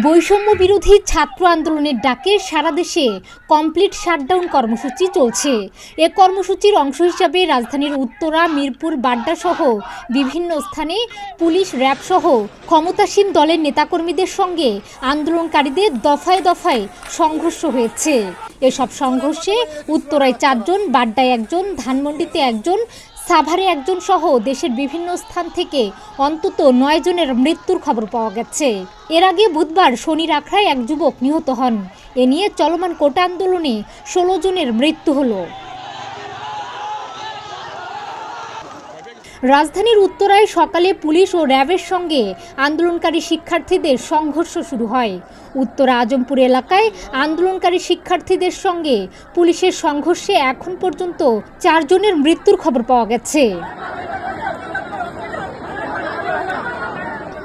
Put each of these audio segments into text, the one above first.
বৈষম্য বিরোধী ছাত্র আন্দোলনের ডাকে সারা দেশে কমপ্লিট শাটডাউন কর্মসূচি চলছে। এ কর্মসূচির অংশ হিসাবে রাজধানীর উত্তরা, মিরপুর, বাড্ডা সহ বিভিন্ন স্থানে পুলিশ, র্যাব সহ ক্ষমতাসীন দলের নেতাকর্মীদের সঙ্গে আন্দোলনকারীদের দফায় দফায় সংঘর্ষ হয়েছে। এসব সংঘর্ষে উত্তরায় 4 জন, বাড্ডায় 1 জন, ধানমন্ডিতে 1 জন, সাভারে 1 জন সহ দেশের বিভিন্ন স্থান থেকে অন্তত 9 জনের মৃত্যুর খবর পাওয়া গেছে। এর আগে বুধবার শনির আখড়ায় 1 যুবক নিহত হন। এ নিয়ে চলমান কোটা আন্দোলনে 16 জনের মৃত্যু হলো। রাজধানীর উত্তরায় সকালে পুলিশ ও র্যাবের সঙ্গে আন্দোলনকারী শিক্ষার্থীদের সংঘর্ষ শুরু হয়। উত্তরা আজমপুর এলাকায় আন্দোলনকারী শিক্ষার্থীদের সঙ্গে পুলিশের সংঘর্ষে এখন পর্যন্ত 4 জনের মৃত্যুর খবর পাওয়া গেছে।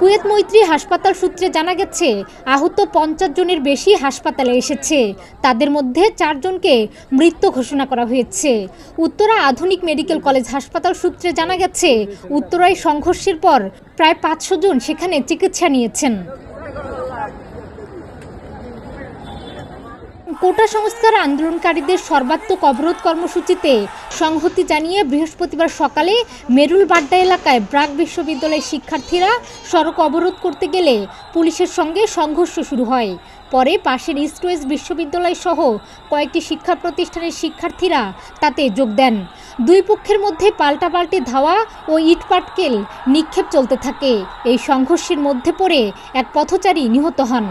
কুয়েত মৈত্রী হাসপাতাল সূত্রে জানা গেছে, আহত 50 জনের বেশি হাসপাতালে এসেছে। তাদের মধ্যে 4 জনকে মৃত ঘোষণা করা হয়েছে। উত্তরা আধুনিক মেডিকেল কলেজ হাসপাতাল সূত্রে জানা গেছে, উত্তরায় সংঘর্ষের পর প্রায় 500 জন সেখানে চিকিৎসা নিয়েছেন। কোটা সংস্কার আন্দোলনকারীদের সর্বাত্মক অবরোধ কর্মসূচিতে সংহতি জানিয়ে বৃহস্পতিবার সকালে মেরুল বাড্ডা এলাকায় ব্রাক বিশ্ববিদ্যালয়ের শিক্ষার্থীরা সড়ক অবরোধ করতে গেলে পুলিশের সঙ্গে সংঘর্ষ শুরু হয়। পরে পাশের ইস্ট ওয়েস্ট বিশ্ববিদ্যালয় সহ কয়েকটি শিক্ষা প্রতিষ্ঠানের শিক্ষার্থীরা তাতে যোগ দেন। দুই পক্ষের মধ্যে পাল্টাপাল্টি ধাওয়া ও ইটপাটকেল নিক্ষেপ চলতে থাকে। এই সংঘর্ষের মধ্যে পড়ে এক পথচারী নিহত হন।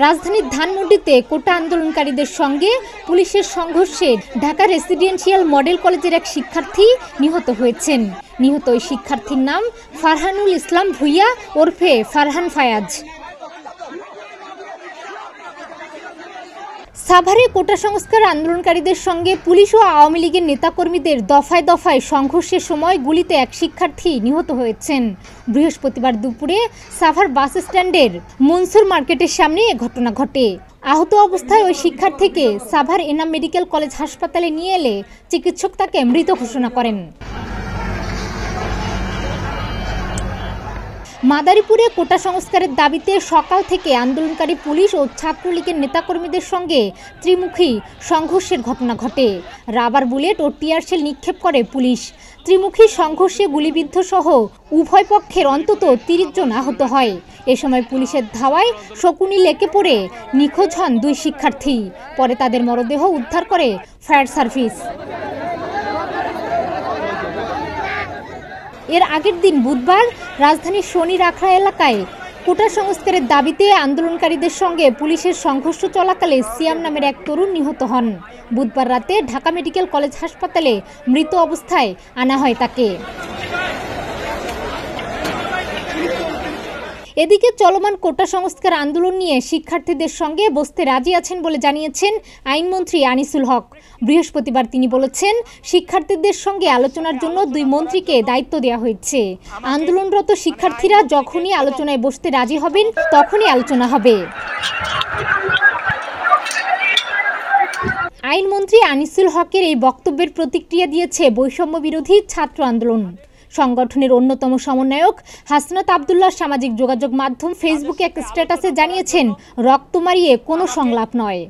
রাজধানীর ধানমন্ডিতে কোটা আন্দোলনকারীদের সঙ্গে পুলিশের সংঘর্ষে ঢাকা রেসিডেন্সিয়াল মডেল কলেজের এক শিক্ষার্থী নিহত হয়েছেন। নিহত ওই শিক্ষার্থীর নাম ফারহানুল ইসলাম ভুইয়া ওরফে ফারহান ফায়াজ। সাভারে কোটা সংস্কার আন্দোলনকারীদের সঙ্গে পুলিশ ও আওয়ামী লীগের নেতাকর্মীদের দফায় দফায় সংঘর্ষের সময় গুলিতে এক শিক্ষার্থী নিহত হয়েছেন। বৃহস্পতিবার দুপুরে সাভার বাস স্ট্যান্ডের মনসুর মার্কেটের সামনে এ ঘটনা ঘটে। আহত অবস্থায় ওই শিক্ষার্থীকে সাভার এনাম মেডিকেল কলেজ হাসপাতালে নিয়ে এলে চিকিৎসক তাকে মৃত ঘোষণা করেন। মাদারীপুরে কোটা সংস্কারের দাবিতে সকাল থেকে আন্দোলনকারী পুলিশ ও ছাত্রলীগের নেতাকর্মীদের সঙ্গে ত্রিমুখী সংঘর্ষের ঘটনা ঘটে। রাবার বুলেট ও টিয়ারশেল নিক্ষেপ করে পুলিশ। ত্রিমুখী সংঘর্ষে গুলিবিদ্ধ সহ উভয় পক্ষের অন্তত 30 জন আহত হয়। এ সময় পুলিশের ধাওয়ায় শকুনি লেকে পড়ে নিখোঁজ হন 2 শিক্ষার্থী। পরে তাদের মরদেহ উদ্ধার করে ফায়ার সার্ভিস। এর আগের দিন বুধবার রাজধানীর শনির আখড়া এলাকায় কোটা সংস্কারের দাবিতে আন্দোলনকারীদের সঙ্গে পুলিশের সংঘর্ষ চলাকালে সিয়াম নামের এক তরুণ নিহত হন। বুধবার রাতে ঢাকা মেডিকেল কলেজ হাসপাতালে মৃত অবস্থায় আনা হয় তাকে। এদিকে চলমান কোটা সংস্কার আন্দোলন নিয়ে শিক্ষার্থীদের সঙ্গে বসতে রাজি আছেন বলে জানিয়েছেন আইনমন্ত্রী আনিসুল হক। বৃহস্পতিবার তিনি বলেছেন, শিক্ষার্থীদের সঙ্গে আলোচনার জন্য 2 মন্ত্রীকে দায়িত্ব দেওয়া হয়েছে। আন্দোলনরত শিক্ষার্থীরা যখনই আলোচনায় বসতে রাজি হবেন তখনই আলোচনা হবে। আইনমন্ত্রী আনিসুল হকের এই বক্তব্যের প্রতিক্রিয়া দিয়েছে বৈষম্য বিরোধী ছাত্র আন্দোলন। সংগঠনের অন্যতম সমন্বয়ক হাসনাত আবদুল্লাহ সামাজিক যোগাযোগ মাধ্যম ফেসবুকে এক স্ট্যাটাসে জানিয়েছেন, রক্ত মারিয়ে কোনো সংলাপ নয়।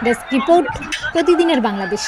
ডেস্ক রিপোর্ট, প্রতিদিনের বাংলাদেশ।